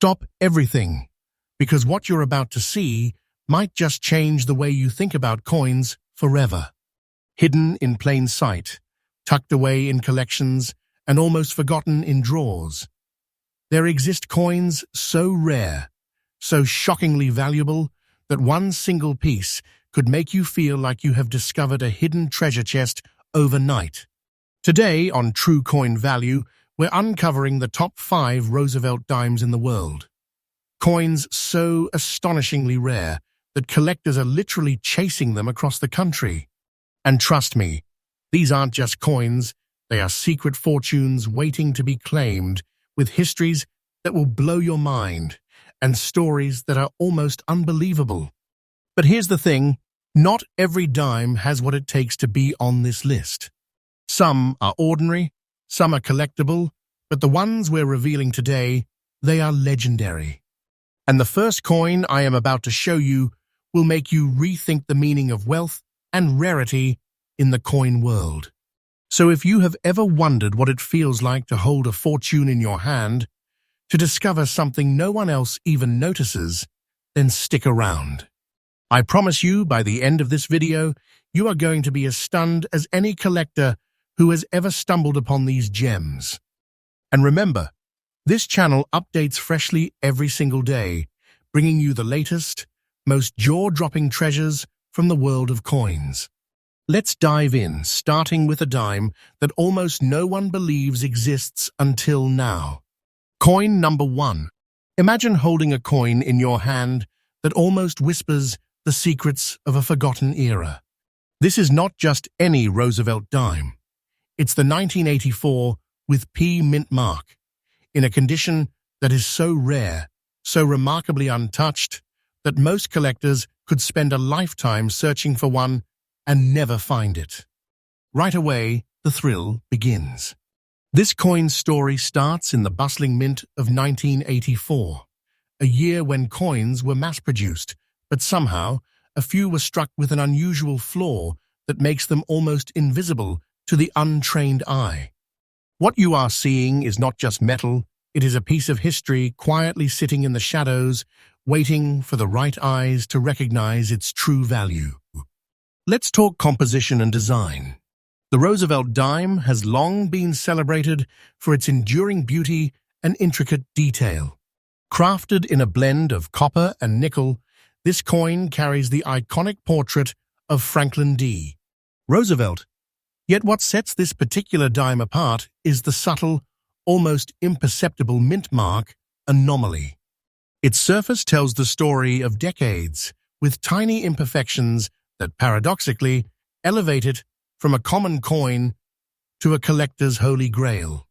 Stop everything, because what you're about to see might just change the way you think about coins forever. Hidden in plain sight, tucked away in collections, and almost forgotten in drawers, there exist coins so rare, so shockingly valuable, that one single piece could make you feel like you have discovered a hidden treasure chest overnight. Today, on True Coin Value, we're uncovering the top 5 Roosevelt dimes in the world. Coins so astonishingly rare that collectors are literally chasing them across the country. And trust me, these aren't just coins, they are secret fortunes waiting to be claimed, with histories that will blow your mind and stories that are almost unbelievable. But here's the thing, not every dime has what it takes to be on this list. Some are ordinary, some are collectible, but the ones we're revealing today, they are legendary. And the first coin I am about to show you will make you rethink the meaning of wealth and rarity in the coin world. So if you have ever wondered what it feels like to hold a fortune in your hand, to discover something no one else even notices, then stick around. I promise you, by the end of this video, you are going to be as stunned as any collector who has ever stumbled upon these gems. And remember, this channel updates freshly every single day, bringing you the latest, most jaw-dropping treasures from the world of coins. Let's dive in, starting with a dime that almost no one believes exists until now. Coin number 1. Imagine holding a coin in your hand that almost whispers the secrets of a forgotten era. This is not just any Roosevelt dime. It's the 1984 with P mint mark, in a condition that is so rare, so remarkably untouched, that most collectors could spend a lifetime searching for one and never find it. Right away, the thrill begins. This coin's story starts in the bustling mint of 1984, a year when coins were mass-produced, but somehow a few were struck with an unusual flaw that makes them almost invisible to the untrained eye. What you are seeing is not just metal, it is a piece of history quietly sitting in the shadows, waiting for the right eyes to recognize its true value. Let's talk composition and design. The Roosevelt dime has long been celebrated for its enduring beauty and intricate detail. Crafted in a blend of copper and nickel, this coin carries the iconic portrait of Franklin D. Roosevelt. Yet what sets this particular dime apart is the subtle, almost imperceptible mint mark anomaly. Its surface tells the story of decades, with tiny imperfections that paradoxically elevate it from a common coin to a collector's holy grail.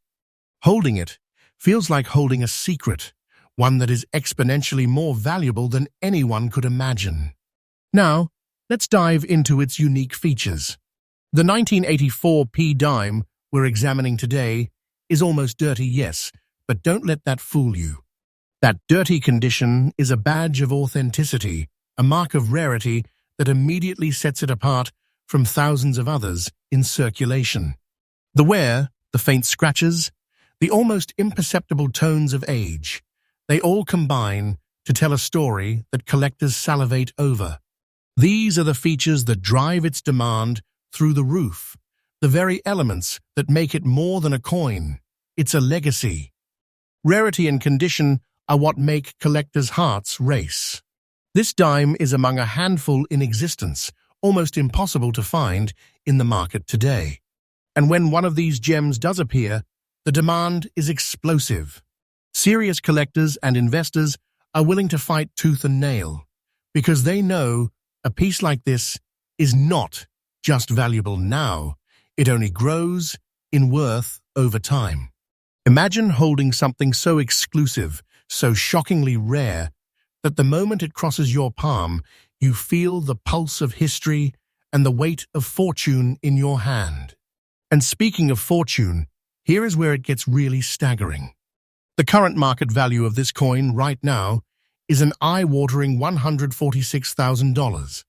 Holding it feels like holding a secret, one that is exponentially more valuable than anyone could imagine. Now, let's dive into its unique features. The 1984 P dime we're examining today is almost dirty, yes, but don't let that fool you. That dirty condition is a badge of authenticity, a mark of rarity that immediately sets it apart from thousands of others in circulation. The wear, the faint scratches, the almost imperceptible tones of age, they all combine to tell a story that collectors salivate over. These are the features that drive its demand through the roof, the very elements that make it more than a coin. It's a legacy. Rarity and condition are what make collectors' hearts race. This dime is among a handful in existence, almost impossible to find in the market today. And when one of these gems does appear, the demand is explosive. Serious collectors and investors are willing to fight tooth and nail, because they know a piece like this is not just valuable now, it only grows in worth over time. Imagine holding something so exclusive, so shockingly rare, that the moment it crosses your palm, you feel the pulse of history and the weight of fortune in your hand. And speaking of fortune, here is where it gets really staggering. The current market value of this coin right now is an eye-watering $146,000.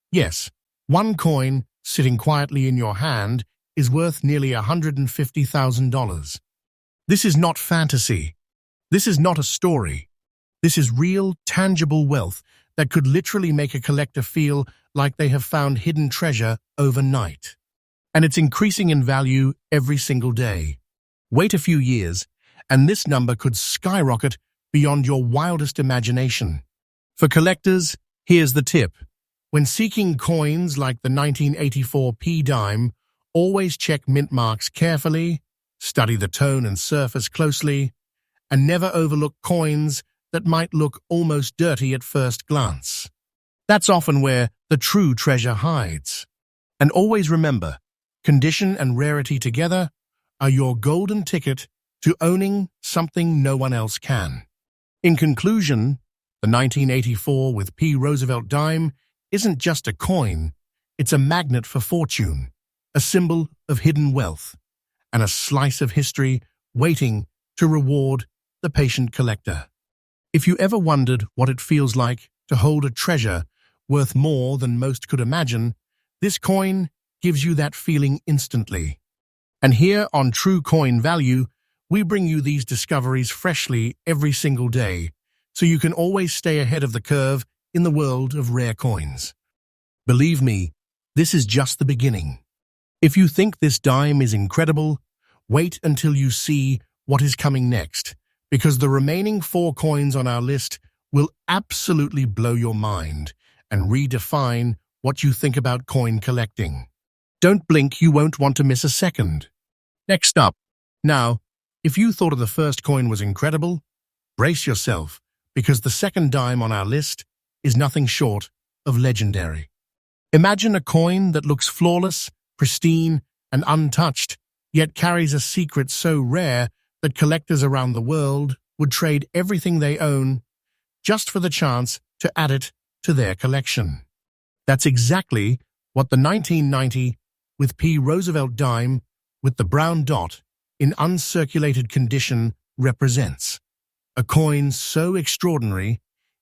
Yes, one coin sitting quietly in your hand is worth nearly $150,000. This is not fantasy. This is not a story. This is real, tangible wealth that could literally make a collector feel like they have found hidden treasure overnight. And it's increasing in value every single day. Wait a few years, and this number could skyrocket beyond your wildest imagination. For collectors, here's the tip. When seeking coins like the 1984 P dime, always check mint marks carefully, study the tone and surface closely, and never overlook coins that might look almost dirty at first glance. That's often where the true treasure hides. And always remember, condition and rarity together are your golden ticket to owning something no one else can. In conclusion, the 1984 with P Roosevelt dime isn't just a coin, it's a magnet for fortune, a symbol of hidden wealth, and a slice of history waiting to reward the patient collector. If you ever wondered what it feels like to hold a treasure worth more than most could imagine, this coin gives you that feeling instantly. And here on True Coin Value, we bring you these discoveries freshly every single day, so you can always stay ahead of the curve in the world of rare coins. Believe me, this is just the beginning. If you think this dime is incredible, wait until you see what is coming next, because the remaining 4 coins on our list will absolutely blow your mind and redefine what you think about coin collecting. Don't blink, you won't want to miss a second. Next up. Now, if you thought of the first coin was incredible, brace yourself, because the second dime on our list is nothing short of legendary. Imagine a coin that looks flawless, pristine, and untouched, yet carries a secret so rare that collectors around the world would trade everything they own just for the chance to add it to their collection. That's exactly what the 1990 with P Roosevelt dime with the brown dot in uncirculated condition represents. A coin so extraordinary,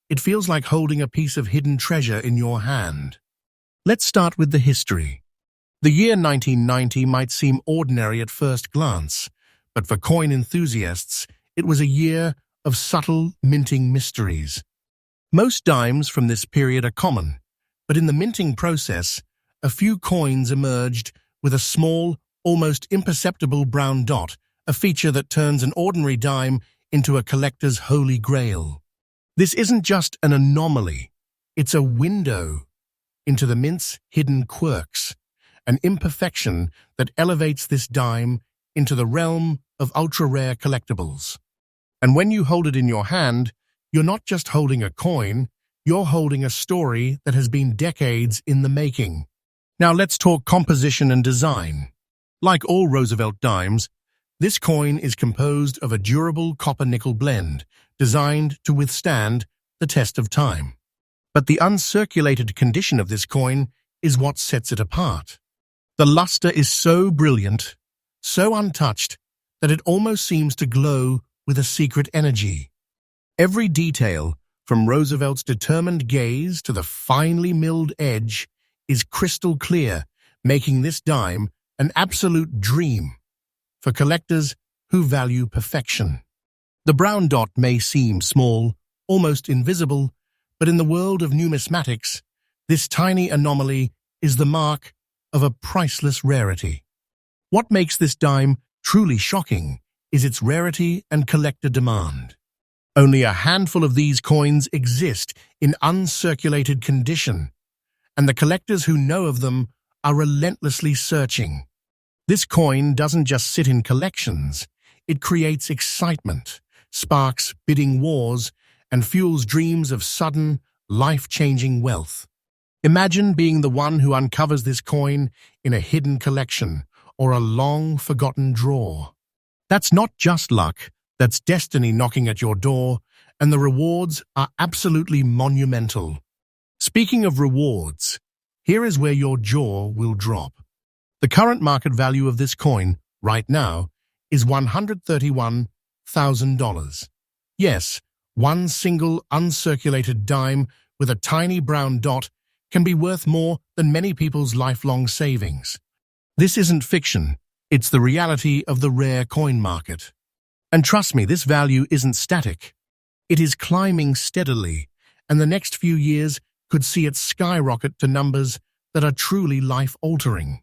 it feels like holding a piece of hidden treasure in your hand. Let's start with the history. The year 1990 might seem ordinary at first glance, but for coin enthusiasts, it was a year of subtle minting mysteries. Most dimes from this period are common, but in the minting process, a few coins emerged with a small, almost imperceptible brown dot, a feature that turns an ordinary dime into a collector's holy grail. This isn't just an anomaly, it's a window into the mint's hidden quirks, an imperfection that elevates this dime into the realm of ultra-rare collectibles. And when you hold it in your hand, you're not just holding a coin, you're holding a story that has been decades in the making. Now let's talk composition and design. Like all Roosevelt dimes, this coin is composed of a durable copper-nickel blend designed to withstand the test of time. But the uncirculated condition of this coin is what sets it apart. The luster is so brilliant, so untouched, that it almost seems to glow with a secret energy. Every detail, from Roosevelt's determined gaze to the finely milled edge, is crystal clear, making this dime an absolute dream for collectors who value perfection. The brown dot may seem small, almost invisible, but in the world of numismatics, this tiny anomaly is the mark of a priceless rarity. What makes this dime truly shocking is its rarity and collector demand. Only a handful of these coins exist in uncirculated condition, and the collectors who know of them are relentlessly searching. This coin doesn't just sit in collections, it creates excitement, sparks bidding wars, and fuels dreams of sudden, life-changing wealth. Imagine being the one who uncovers this coin in a hidden collection or a long-forgotten drawer. That's not just luck, that's destiny knocking at your door, and the rewards are absolutely monumental. Speaking of rewards, here is where your jaw will drop. The current market value of this coin, right now, is $131,000. Yes, one single uncirculated dime with a tiny brown dot can be worth more than many people's lifelong savings. This isn't fiction, it's the reality of the rare coin market. And trust me, this value isn't static. It is climbing steadily, and the next few years could see it skyrocket to numbers that are truly life-altering.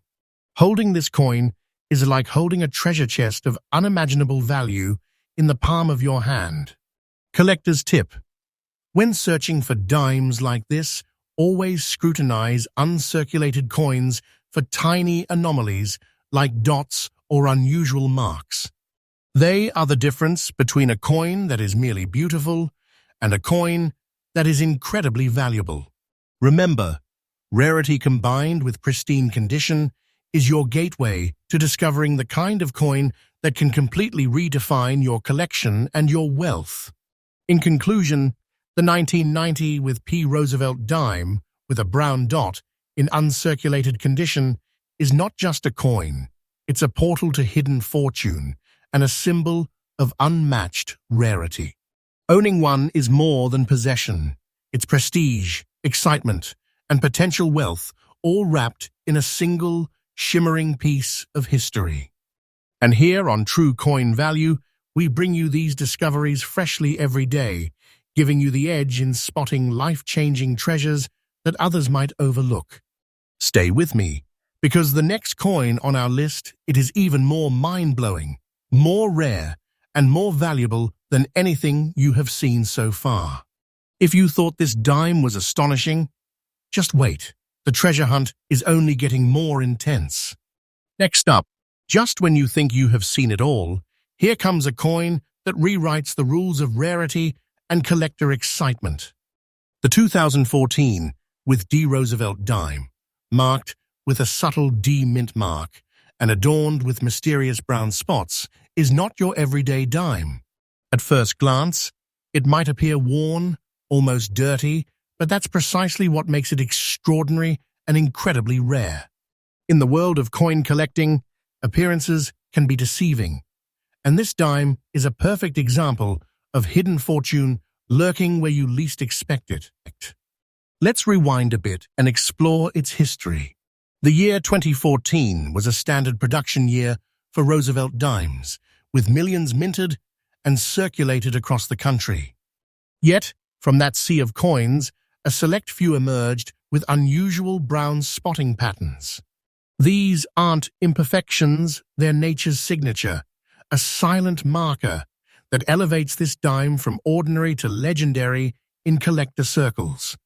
Holding this coin is like holding a treasure chest of unimaginable value in the palm of your hand. Collector's tip: when searching for dimes like this, always scrutinize uncirculated coins for tiny anomalies like dots or unusual marks. They are the difference between a coin that is merely beautiful and a coin that is incredibly valuable. Remember, rarity combined with pristine condition is your gateway to discovering the kind of coin that can completely redefine your collection and your wealth. In conclusion, the 1990 with P. Roosevelt dime with a brown dot in uncirculated condition is not just a coin, it's a portal to hidden fortune and a symbol of unmatched rarity. Owning one is more than possession. It's prestige, excitement, and potential wealth, all wrapped in a single, shimmering piece of history. And here on True Coin Value, we bring you these discoveries freshly every day, giving you the edge in spotting life-changing treasures that others might overlook. Stay with me, because the next coin on our list, it is even more mind-blowing, more rare, and more valuable than anything you have seen so far. If you thought this dime was astonishing, just wait. The treasure hunt is only getting more intense. Next up, just when you think you have seen it all, here comes a coin that rewrites the rules of rarity and collector excitement. The 2014 with D. Roosevelt dime, marked with a subtle D mint mark and adorned with mysterious brown spots, is not your everyday dime. At first glance, it might appear worn, almost dirty, but that's precisely what makes it extraordinary and incredibly rare. In the world of coin collecting, appearances can be deceiving, and this dime is a perfect example of hidden fortune lurking where you least expect it. Let's rewind a bit and explore its history. The year 2014 was a standard production year for Roosevelt dimes, with millions minted and circulated across the country. Yet, from that sea of coins, a select few emerged with unusual brown spotting patterns. These aren't imperfections, they're nature's signature, a silent marker that elevates this dime from ordinary to legendary in collector circles.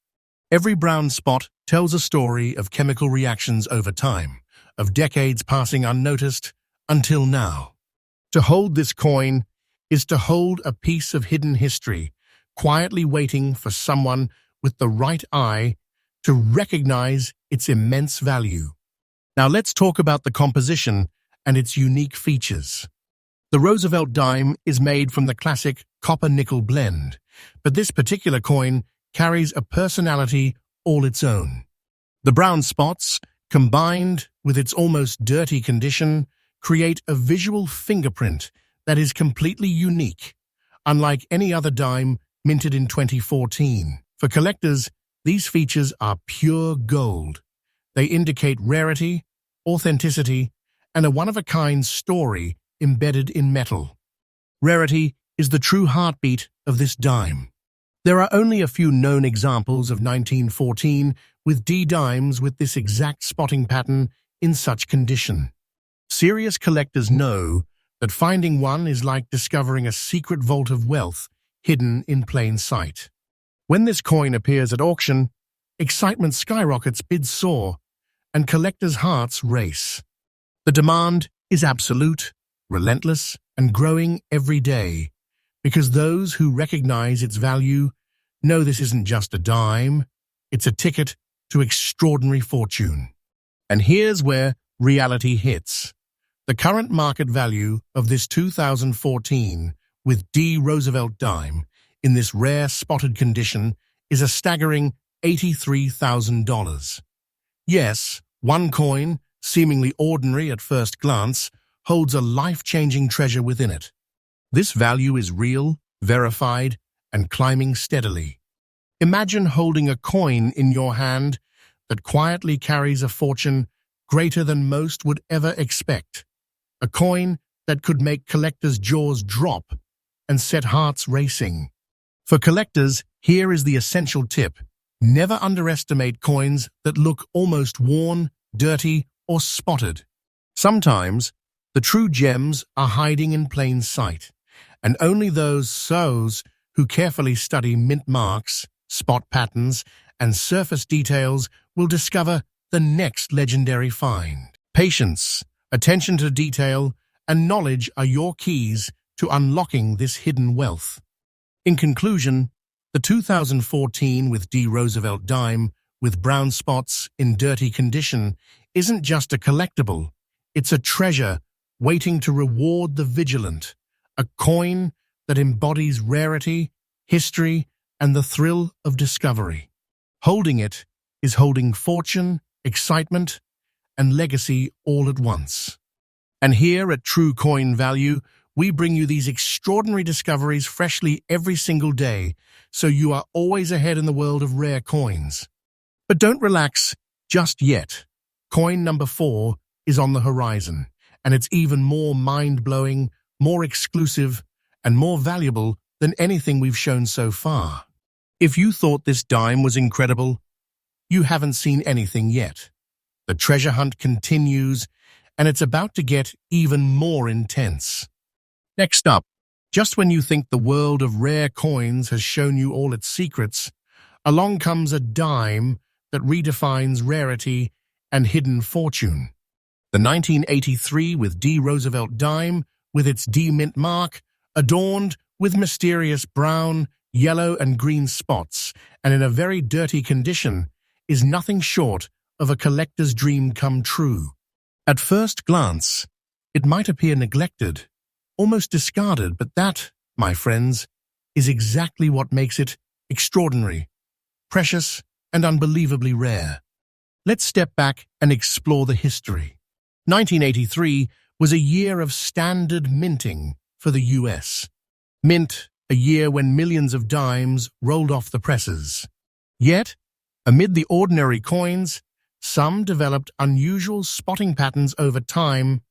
Every brown spot tells a story of chemical reactions over time, of decades passing unnoticed until now. To hold this coin is to hold a piece of hidden history, quietly waiting for someone with the right eye to recognize its immense value. Now let's talk about the composition and its unique features. The Roosevelt dime is made from the classic copper-nickel blend, but this particular coin carries a personality all its own. The brown spots, combined with its almost dirty condition, create a visual fingerprint that is completely unique, unlike any other dime minted in 2014. For collectors, these features are pure gold. They indicate rarity, authenticity, and a one-of-a-kind story embedded in metal. Rarity is the true heartbeat of this dime. There are only a few known examples of 1914 with D dimes with this exact spotting pattern in such condition. Serious collectors know that finding one is like discovering a secret vault of wealth hidden in plain sight. When this coin appears at auction, excitement skyrockets, bids soar, and collectors' hearts race. The demand is absolute, relentless, and growing every day, because those who recognize its value know this isn't just a dime, it's a ticket to extraordinary fortune. And here's where reality hits. The current market value of this 2014 with D. Roosevelt dime in this rare spotted condition is a staggering $83,000. Yes, one coin, seemingly ordinary at first glance, holds a life-changing treasure within it. This value is real, verified, and climbing steadily. Imagine holding a coin in your hand that quietly carries a fortune greater than most would ever expect. A coin that could make collectors' jaws drop and set hearts racing. For collectors, here is the essential tip. Never underestimate coins that look almost worn, dirty, or spotted. Sometimes, the true gems are hiding in plain sight, and only those who carefully study mint marks, spot patterns, and surface details will discover the next legendary find. Patience, attention to detail, and knowledge are your keys to unlocking this hidden wealth. In conclusion, the 2014 with D. Roosevelt dime with brown spots in dirty condition isn't just a collectible, it's a treasure waiting to reward the vigilant, a coin that embodies rarity, history, and the thrill of discovery. Holding it is holding fortune, excitement, and legacy all at once. And here at True Coin Value, we bring you these extraordinary discoveries freshly every single day, so you are always ahead in the world of rare coins. But don't relax just yet. Coin number 4 is on the horizon, and it's even more mind-blowing, more exclusive, and more valuable than anything we've shown so far. If you thought this dime was incredible, you haven't seen anything yet. The treasure hunt continues, and it's about to get even more intense. Next up, just when you think the world of rare coins has shown you all its secrets, along comes a dime that redefines rarity and hidden fortune. The 1983 with D. Roosevelt dime, with its D mint mark, adorned with mysterious brown, yellow, and green spots, and in a very dirty condition, is nothing short of a collector's dream come true. At first glance, it might appear neglected, almost discarded, but that, my friends, is exactly what makes it extraordinary, precious, and unbelievably rare. Let's step back and explore the history. 1983 was a year of standard minting for the US. Mint, a year when millions of dimes rolled off the presses. Yet, amid the ordinary coins, some developed unusual spotting patterns over time,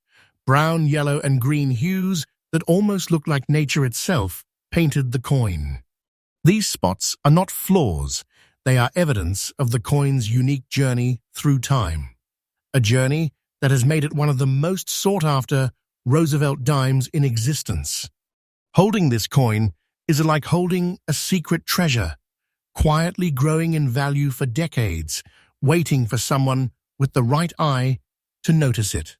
brown, yellow, and green hues that almost looked like nature itself painted the coin. These spots are not flaws, they are evidence of the coin's unique journey through time. A journey that has made it one of the most sought-after Roosevelt dimes in existence. Holding this coin is like holding a secret treasure, quietly growing in value for decades, waiting for someone with the right eye to notice it.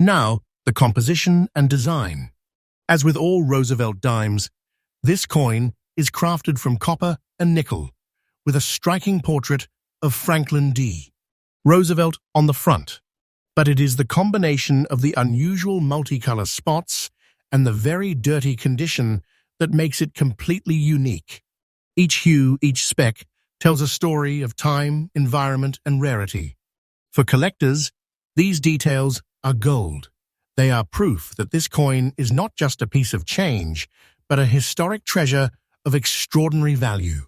Now, the composition and design. As with all Roosevelt dimes, this coin is crafted from copper and nickel, with a striking portrait of Franklin D. Roosevelt on the front. But it is the combination of the unusual multicolor spots and the very dirty condition that makes it completely unique. Each hue, each speck, tells a story of time, environment, and rarity. For collectors, these details are gold. They are proof that this coin is not just a piece of change, but a historic treasure of extraordinary value.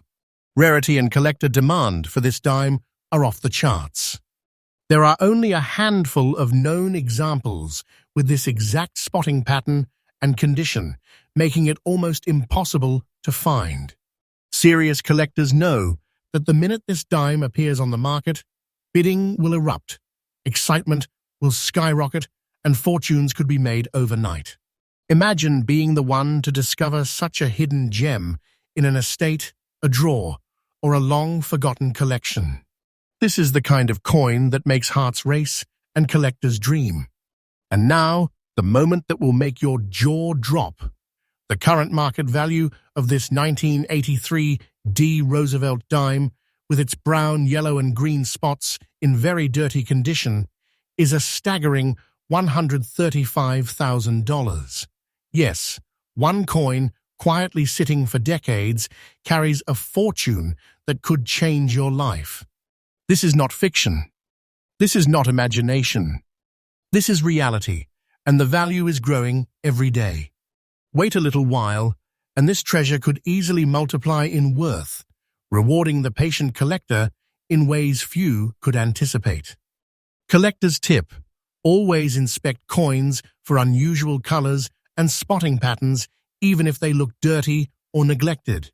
Rarity and collector demand for this dime are off the charts. There are only a handful of known examples with this exact spotting pattern and condition, making it almost impossible to find. Serious collectors know that the minute this dime appears on the market, bidding will erupt, excitement will skyrocket, and fortunes could be made overnight. Imagine being the one to discover such a hidden gem in an estate, a drawer, or a long-forgotten collection. This is the kind of coin that makes hearts race and collectors dream. And now, the moment that will make your jaw drop. The current market value of this 1983 D. Roosevelt dime, with its brown, yellow, and green spots in very dirty condition, is a staggering $135,000. Yes, one coin, quietly sitting for decades, carries a fortune that could change your life. This is not fiction. This is not imagination. This is reality, and the value is growing every day. Wait a little while, and this treasure could easily multiply in worth, rewarding the patient collector in ways few could anticipate. Collector's tip: always inspect coins for unusual colors and spotting patterns, even if they look dirty or neglected.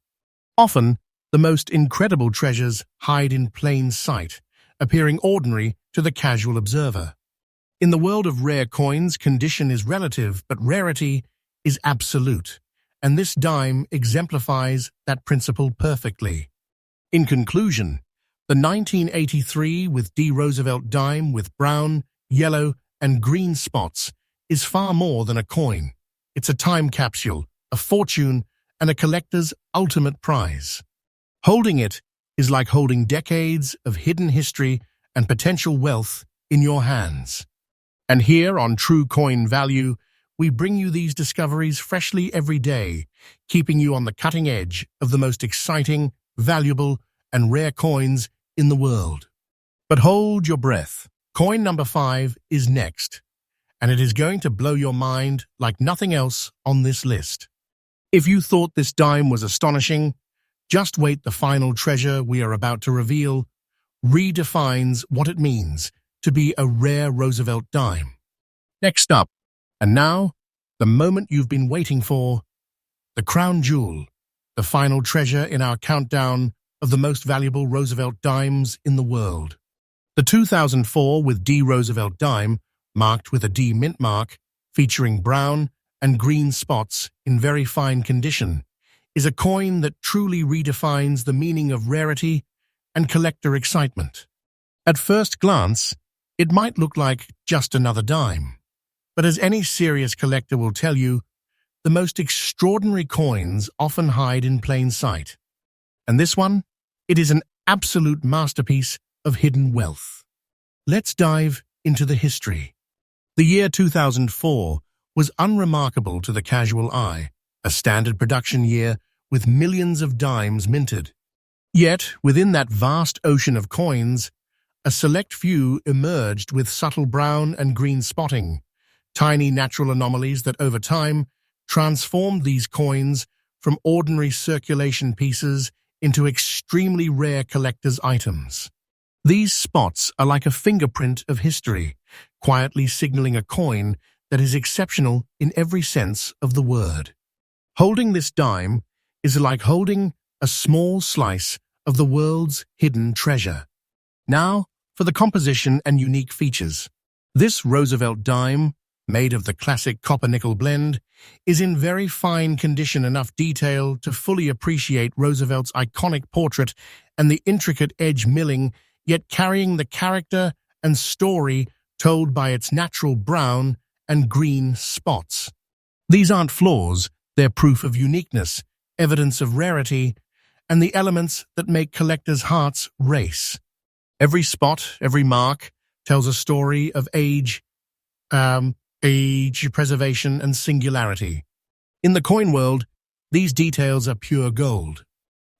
Often, the most incredible treasures hide in plain sight, appearing ordinary to the casual observer. In the world of rare coins, condition is relative, but rarity is absolute, and this dime exemplifies that principle perfectly. In conclusion, the 1983 with D. Roosevelt dime with brown, yellow, and green spots is far more than a coin. It's a time capsule, a fortune, and a collector's ultimate prize. Holding it is like holding decades of hidden history and potential wealth in your hands. And here on True Coin Value, we bring you these discoveries freshly every day, keeping you on the cutting edge of the most exciting, valuable, and rare coins in the world. But hold your breath. Coin number 5 is next, and it is going to blow your mind like nothing else on this list. If you thought this dime was astonishing, just wait. The final treasure we are about to reveal redefines what it means to be a rare Roosevelt dime. Next up, and now, the moment you've been waiting for, the crown jewel, the final treasure in our countdown of the most valuable Roosevelt dimes in the world. The 2004 with D. Roosevelt dime, marked with a D mint mark, featuring brown and green spots in very fine condition, is a coin that truly redefines the meaning of rarity and collector excitement. At first glance, it might look like just another dime, but as any serious collector will tell you, the most extraordinary coins often hide in plain sight. And this one, it is an absolute masterpiece of hidden wealth. Let's dive into the history. The year 2004 was unremarkable to the casual eye, a standard production year with millions of dimes minted. Yet, within that vast ocean of coins, a select few emerged with subtle brown and green spotting, tiny natural anomalies that over time transformed these coins from ordinary circulation pieces into extremely rare collector's items. These spots are like a fingerprint of history, quietly signaling a coin that is exceptional in every sense of the word. Holding this dime is like holding a small slice of the world's hidden treasure. Now, for the composition and unique features. This Roosevelt dime, made of the classic copper-nickel blend, is in very fine condition, enough detail to fully appreciate Roosevelt's iconic portrait and the intricate edge milling, yet carrying the character and story told by its natural brown and green spots. These aren't flaws, they're proof of uniqueness, evidence of rarity, and the elements that make collectors' hearts race. Every spot, every mark, tells a story of age, preservation, and singularity. In the coin world, these details are pure gold.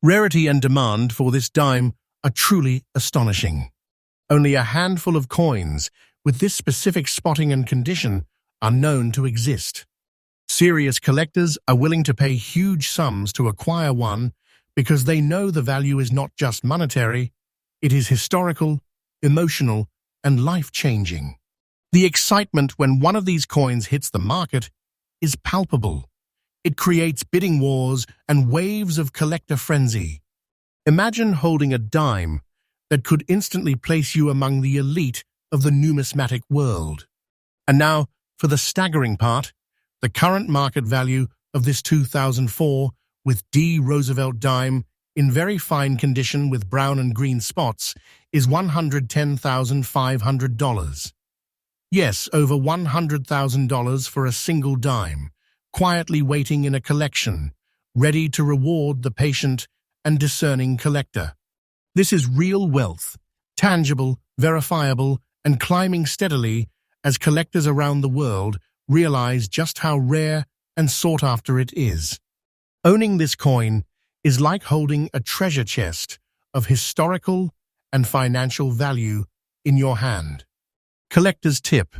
Rarity and demand for this dime are truly astonishing. Only a handful of coins with this specific spotting and condition are known to exist. Serious collectors are willing to pay huge sums to acquire one because they know the value is not just monetary, it is historical, emotional, and life-changing. The excitement when one of these coins hits the market is palpable. It creates bidding wars and waves of collector frenzy. Imagine holding a dime that could instantly place you among the elite of the numismatic world. And now, for the staggering part, the current market value of this 2004 with D. Roosevelt dime in very fine condition with brown and green spots is $110,500. Yes, over $100,000 for a single dime, quietly waiting in a collection, ready to reward the patient and discerning collector. This is real wealth, tangible, verifiable, and climbing steadily as collectors around the world realize just how rare and sought after it is. Owning this coin is like holding a treasure chest of historical and financial value in your hand. Collector's tip: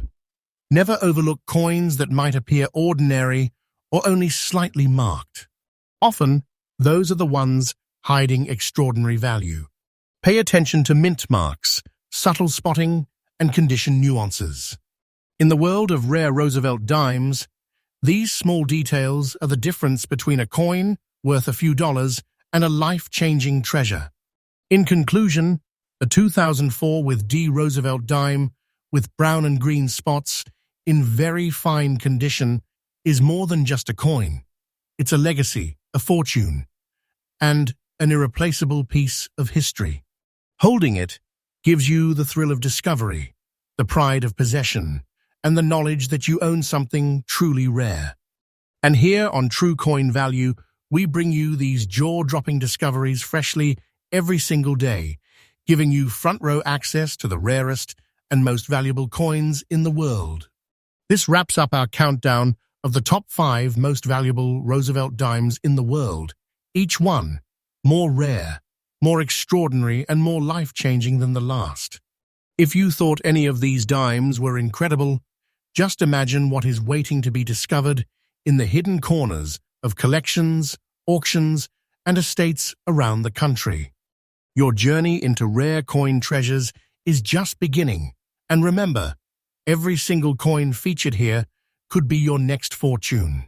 never overlook coins that might appear ordinary or only slightly marked. Often, those are the ones hiding extraordinary value. Pay attention to mint marks, subtle spotting, and condition nuances. In the world of rare Roosevelt dimes, these small details are the difference between a coin worth a few dollars and a life-changing treasure. In conclusion, the 2004 with D. Roosevelt dime with brown and green spots in very fine condition is more than just a coin. It's a legacy, a fortune, and an irreplaceable piece of history. Holding it gives you the thrill of discovery, the pride of possession, and the knowledge that you own something truly rare. And here on True Coin Value, we bring you these jaw-dropping discoveries freshly every single day, giving you front-row access to the rarest and most valuable coins in the world. This wraps up our countdown of the top 5 most valuable Roosevelt dimes in the world, each one more rare, more extraordinary, and more life-changing than the last. If you thought any of these dimes were incredible, just imagine what is waiting to be discovered in the hidden corners of collections, auctions, and estates around the country. Your journey into rare coin treasures is just beginning, and remember, every single coin featured here could be your next fortune.